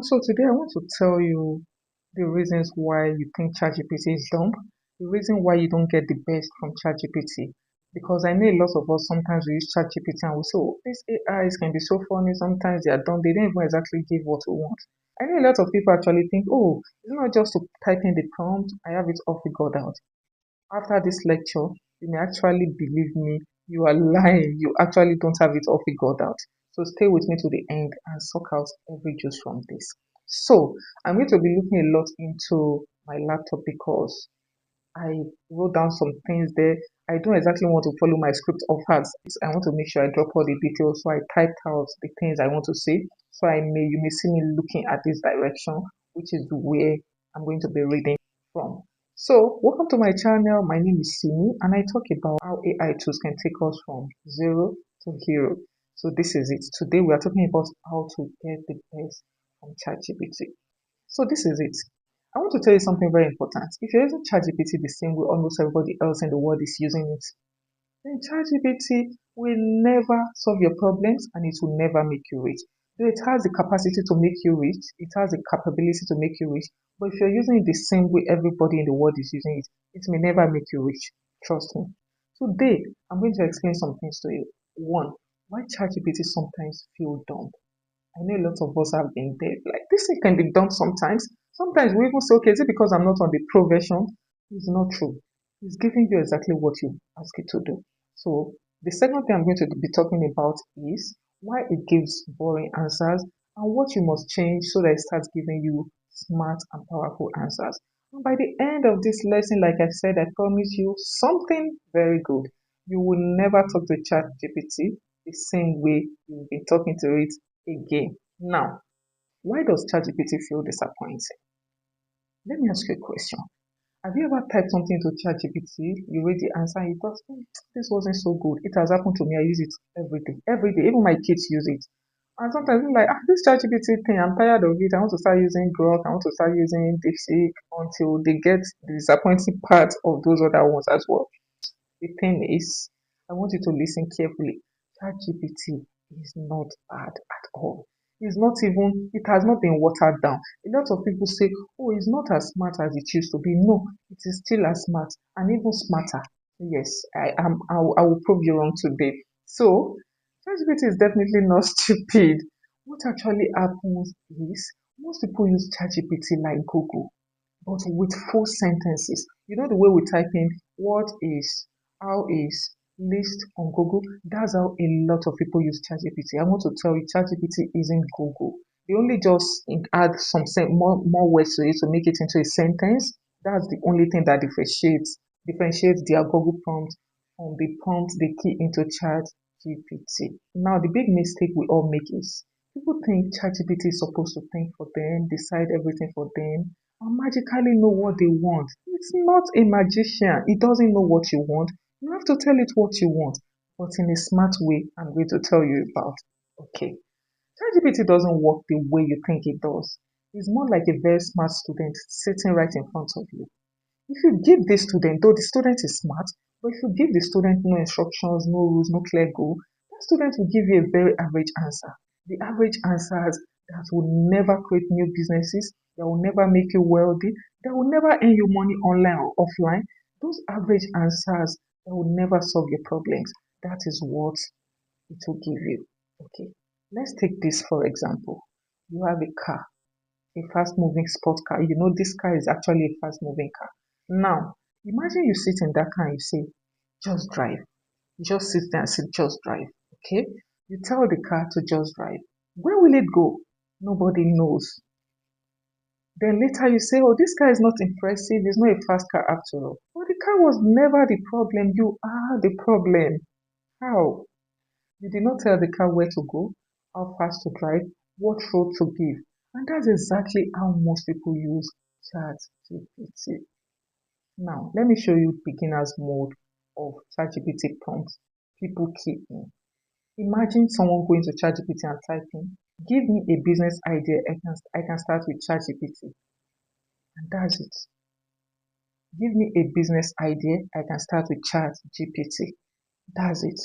So today I want to tell you the reasons why you think ChatGPT is dumb, the reason why you don't get the best from ChatGPT. Because I know a lot of us sometimes we use ChatGPT and we say, oh, these AIs can be so funny, sometimes they are dumb, they don't even exactly give what we want. I know a lot of people actually think, oh, it's not just to type in the prompt, I have it all figured out. After this lecture, you may actually believe me, you are lying. You actually don't have it all figured out. So stay with me to the end and suck out every juice from this. So I'm going to be looking a lot into my laptop because I wrote down some things there. I don't exactly want to follow my script of hearts. I want to make sure I drop all the details. So I typed out the things I want to say. So you may see me looking at this direction, which is where I'm going to be reading from. So welcome to my channel. My name is Simi and I talk about how AI tools can take us from zero to hero. So this is it. Today we are talking about how to get the best from ChatGPT. So this is it. I want to tell you something very important. If you're using ChatGPT the same way almost everybody else in the world is using it, then ChatGPT will never solve your problems and it will never make you rich. Though it has the capacity to make you rich, it has the capability to make you rich, but if you're using it the same way everybody in the world is using it, it may never make you rich. Trust me. Today, I'm going to explain some things to you. One, why ChatGPT sometimes feel dumb. I know a lot of us have been there. Like this thing can be done sometimes. Sometimes we even say, okay, is it because I'm not on the pro version? It's not true. It's giving you exactly what you ask it to do. So the second thing I'm going to be talking about is why it gives boring answers and what you must change so that it starts giving you smart and powerful answers. And by the end of this lesson, like I said, I promise you something very good. You will never talk to ChatGPT the same way you've been talking to it again. Now, why does ChatGPT feel disappointing? Let me ask you a question. Have you ever typed something to ChatGPT, you read the answer, and you thought, this wasn't so good. It has happened to me. I use it every day. Every day. Even my kids use it. And sometimes I'm like, this ChatGPT thing, I'm tired of it. I want to start using Grok. I want to start using DeepSeek until they get the disappointing part of those other ones as well. The thing is, I want you to listen carefully. ChatGPT is not bad at all. It's not even, it has not been watered down. A lot of people say, oh, it's not as smart as it used to be. No, it is still as smart and even smarter. Yes, I will prove you wrong today. So, ChatGPT is definitely not stupid. What actually happens is most people use ChatGPT like Google but with full sentences. You know the way we type in what is, how is, list on Google? That's how a lot of people use ChatGPT. I want to tell you, ChatGPT isn't Google. They only just add some more words to it to make it into a sentence. That's the only thing that differentiates their Google prompt from the prompt they key into ChatGPT. Now, the big mistake we all make is people think ChatGPT is supposed to think for them, decide everything for them, and magically know what they want. It's not a magician. It doesn't know what you want. You have to tell it what you want, but in a smart way I'm going to tell you about. Okay. ChatGPT doesn't work the way you think it does. It's more like a very smart student sitting right in front of you. If you give the student, though the student is smart, but if you give the student no instructions, no rules, no clear goal, that student will give you a very average answer. The average answers that will never create new businesses, that will never make you wealthy, that will never earn you money online or offline. Those average answers that will never solve your problems. That is what it will give you. Okay, let's take this for example. You have a car, a fast moving sport car. You know, this car is actually a fast moving car. Now, imagine you sit in that car and you say, just drive. You just sit there and say, just drive. Okay? You tell the car to just drive. Where will it go? Nobody knows. Then later you say, oh, this car is not impressive. It's not a fast car after all. But the car was never the problem. You are the problem. How? You did not tell the car where to go, how fast to drive, what road to give. And that's exactly how most people use ChatGPT. Now, let me show you beginner's mode of ChatGPT prompts people keep in. Imagine someone going to ChatGPT and typing, give me a business idea I can start with ChatGPT. And that's it. Give me a business idea I can start with ChatGPT. That's it.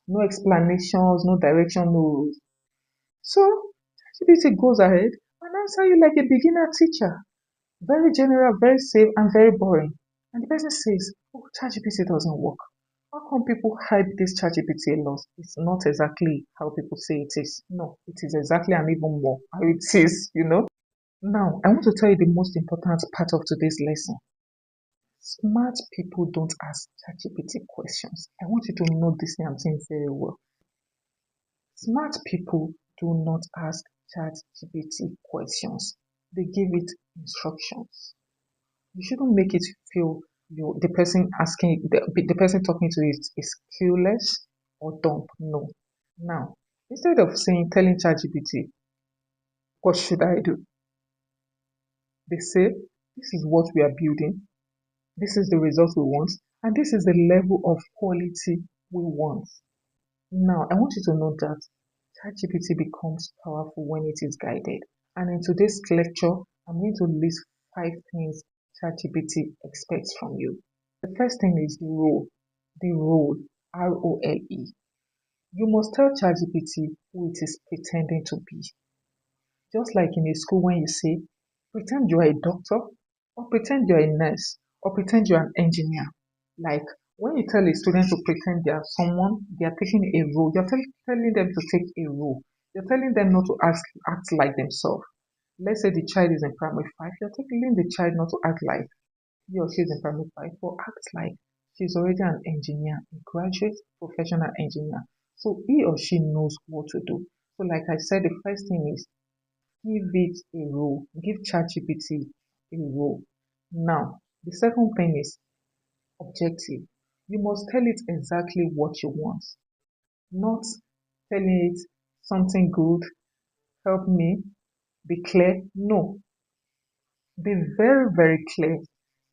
No explanations, no direction, no rules. So ChatGPT goes ahead and answer you like a beginner teacher. Very general, very safe, and very boring. And the person says, oh, ChatGPT doesn't work. How come people hype this ChatGPT a lot? It's not exactly how people say it is. No, it is exactly and even more how it is. Now, I want to tell you the most important part of today's lesson. Smart people don't ask ChatGPT questions. I want you to know this thing I'm saying very well. Smart people do not ask ChatGPT questions. They give it instructions. You shouldn't make it feel the person asking the person talking to it is clueless or dumb. No. Now, instead of telling ChatGPT, what should I do? They say, this is what we are building, this is the result we want, and this is the level of quality we want. Now, I want you to know that ChatGPT becomes powerful when it is guided. And in today's lecture, I'm going to list 5 things ChatGPT expects from you. The first thing is the role. The role, ROLE. You must tell ChatGPT who it is pretending to be. Just like in a school when you say, pretend you are a doctor, or pretend you are a nurse, or pretend you are an engineer. Like when you tell a student to pretend they are someone, they are taking a role. You're telling them to take a role. You're telling them not to act like themselves. Let's say the child is in primary 5, you're telling the child not to act like he or she is in primary 5, but act like she's already an engineer, a graduate professional engineer. So he or she knows what to do. So like I said, the first thing is give it a role. Give ChatGPT a role. Now, the second thing is objective. You must tell it exactly what you want, not telling it something good, help me, be clear. No, be very, very clear.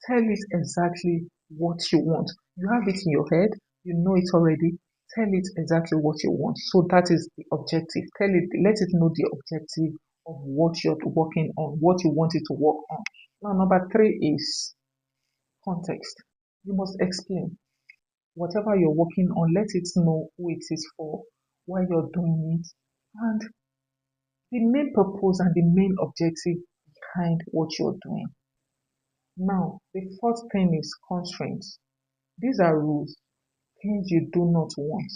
Tell it exactly what you want. You have it in your head, you know it already. Tell it exactly what you want. So that is the objective. Let it know the objective of what you're working on, what you want it to work on. Now, number 3 is context. You must explain whatever you're working on, let it know who it is for, why you're doing it, and the main purpose and the main objective behind what you're doing. Now, the fourth thing is constraints. These are rules, things you do not want.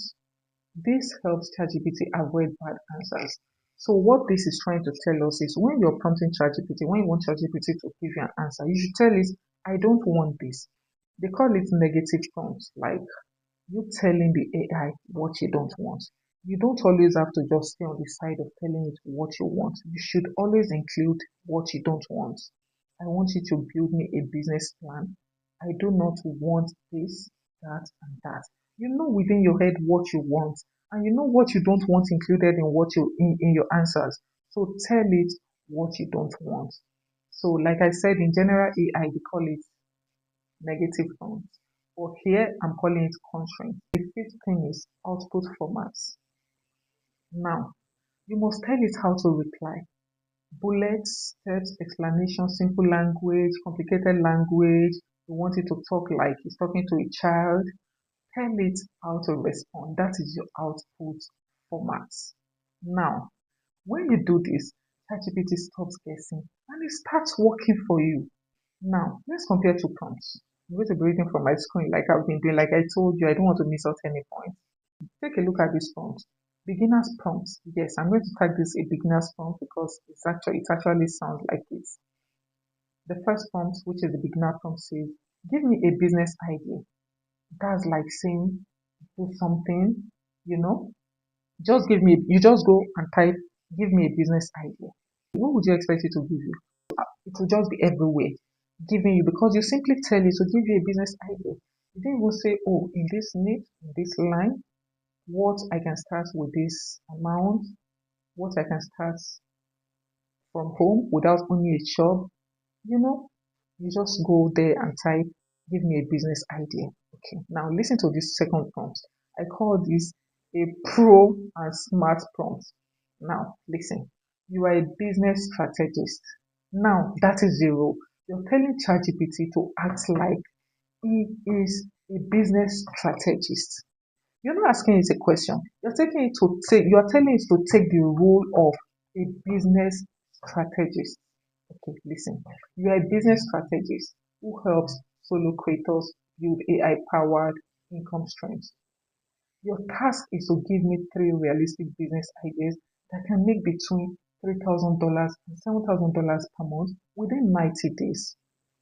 This helps ChatGPT avoid bad answers. So what this is trying to tell us is when you're prompting ChatGPT, when you want ChatGPT to give you an answer, you should tell it, I don't want this. They call it negative prompts, like you telling the AI what you don't want. You don't always have to just stay on the side of telling it what you want. You should always include what you don't want. I want you to build me a business plan. I do not want this, that, and that. You know within your head what you want, and you know what you don't want included in in your answers. So tell it what you don't want. So, like I said, in general AI, we call it negative prompts. But here I'm calling it constraint. The fifth thing is output formats. Now, you must tell it how to reply. Bullets, steps, explanation, simple language, complicated language. You want it to talk like it's talking to a child. Tell it how to respond. That is your output format. Now, when you do this, ChatGPT stops guessing and it starts working for you. Now, let's compare 2 prompts. I'm going to be reading from my screen like I've been doing. Like I told you, I don't want to miss out any point. Take a look at this prompt. Beginner's prompt. Yes, I'm going to tag this a beginner's prompt because it actually sounds like this. The first prompt, which is the beginner prompt, says, give me a business idea. That's like saying, do something, you know, you just go and type, give me a business idea. What would you expect it to give you? It will just be everywhere giving you because you simply tell it to give you a business idea. You didn't even say, oh, in this niche, in this line, what I can start with this amount, what I can start from home without owning a shop. You know, you just go there and type, give me a business idea. Okay, now listen to this second prompt. I call this a pro and smart prompt. Now, listen, you are a business strategist. Now, that is zero. You're telling ChatGPT to act like he is a business strategist. You're not asking it a question. You are telling it to take the role of a business strategist. Okay, listen. You are a business strategist who helps solo creators build AI powered income streams. Your task is to give me three realistic business ideas that can make between $3,000 and $7,000 per month within 90 days.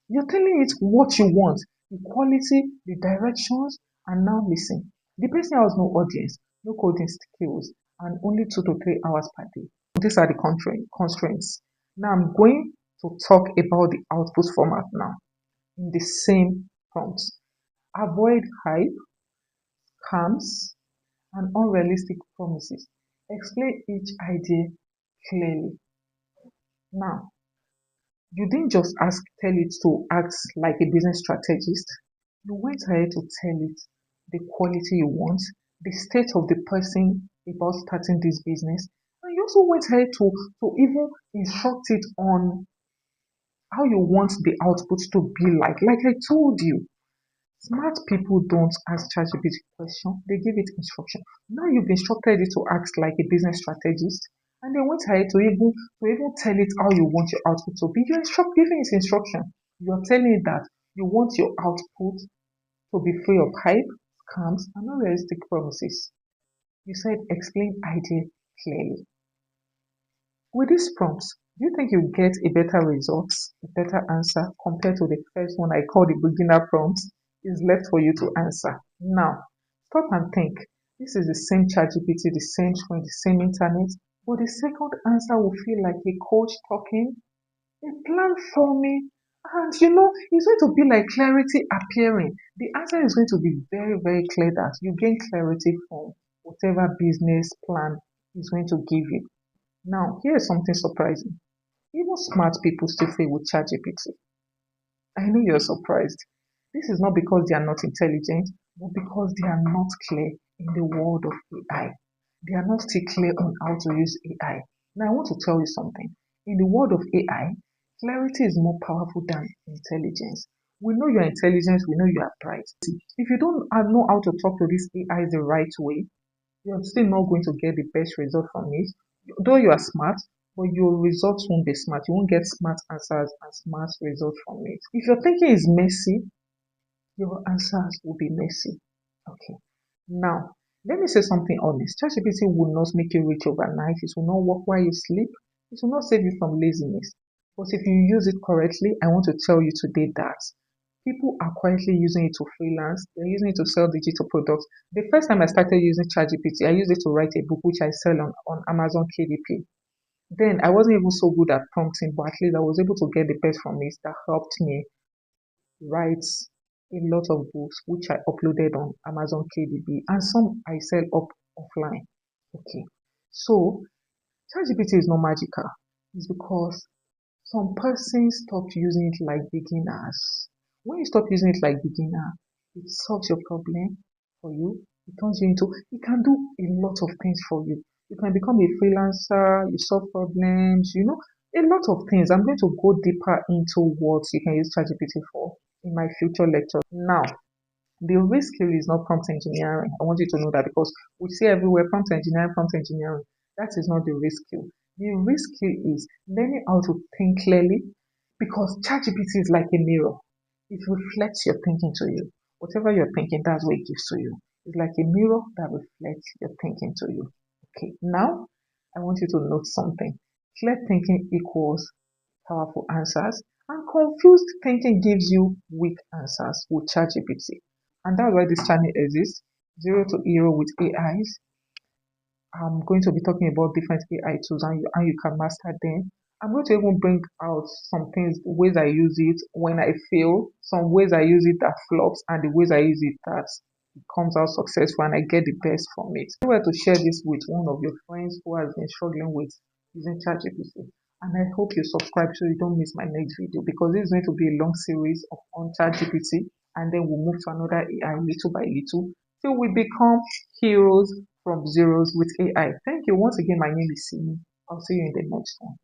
You're telling it what you want, the quality, the directions, and now listen. The person has no audience, no coding skills, and only 2 to 3 hours per day. These are the constraints. Now I'm going to talk about the output format now in the same prompt. Avoid hype, scams, and unrealistic promises. Explain each idea clearly. Now, you didn't just tell it to act like a business strategist. You went ahead to tell it the quality you want, the state of the person about starting this business, and you also went ahead to even instruct it on how you want the output to be like. Like I told you, smart people don't ask ChatGPT question, they give it instruction. Now you've instructed it to act like a business strategist, and they went ahead to even tell it how you want your output to be. You're giving it instruction. You're telling it that you want your output to be free of hype, scams, and unrealistic promises. You said explain idea clearly. With these prompts, do you think you get a better result, a better answer compared to the first one I called the beginner prompts? Is left for you to answer. Now, stop and think. This is the same ChatGPT, the same screen, the same internet, but the second answer will feel like a coach talking, a plan forming, and it's going to be like clarity appearing. The answer is going to be very, very clear that you gain clarity from whatever business plan is going to give you. Now, here's something surprising. Even smart people still fail with ChatGPT. I know you're surprised. This is not because they are not intelligent, but because they are not clear in the world of AI. They are not still clear on how to use AI. Now, I want to tell you something. In the world of AI, clarity is more powerful than intelligence. We know you're intelligent, we know you are bright. If you don't know how to talk to this AI the right way, you're still not going to get the best result from it. Though you are smart, but your results won't be smart. You won't get smart answers and smart results from it. If your thinking is messy, your answers will be messy. Okay. Now, let me say something honest. ChatGPT will not make you rich overnight. It will not work while you sleep. It will not save you from laziness. But if you use it correctly, I want to tell you today that people are quietly using it to freelance. They're using it to sell digital products. The first time I started using ChatGPT, I used it to write a book which I sell on Amazon KDP. Then I wasn't even so good at prompting, but at least I was able to get the best from it that helped me write a lot of books which I uploaded on Amazon KDB and some I sell up offline. Okay. So ChatGPT is not magical. It's because some persons stopped using it like beginners. When you stop using it like beginner, it solves your problem for you. It turns you into, it can do a lot of things for you. You can become a freelancer, you solve problems, a lot of things. I'm going to go deeper into what you can use ChatGPT for in my future lecture. Now, the real skill is not prompt engineering. I want you to know that because we see everywhere prompt engineering, prompt engineering. That is not the real skill. The real skill is learning how to think clearly because ChatGPT is like a mirror. It reflects your thinking to you. Whatever you're thinking, that's what it gives to you. It's like a mirror that reflects your thinking to you. Okay, now I want you to note something. Clear thinking equals powerful answers, and confused thinking gives you weak answers with ChatGPT. And that's why this channel exists. Zero to hero with AIs. I'm going to be talking about different AI tools and you can master them. I'm going to even bring out some things, ways I use it when I fail, some ways I use it that flops, and the ways I use it that it comes out successful and I get the best from it. I want to share this with one of your friends who has been struggling with using ChatGPT. And I hope you subscribe so you don't miss my next video because this is going to be a long series on ChatGPT and then we'll move to another AI little by little till we become heroes from zeros with AI. Thank you once again. My name is Simi. I'll see you in the next one.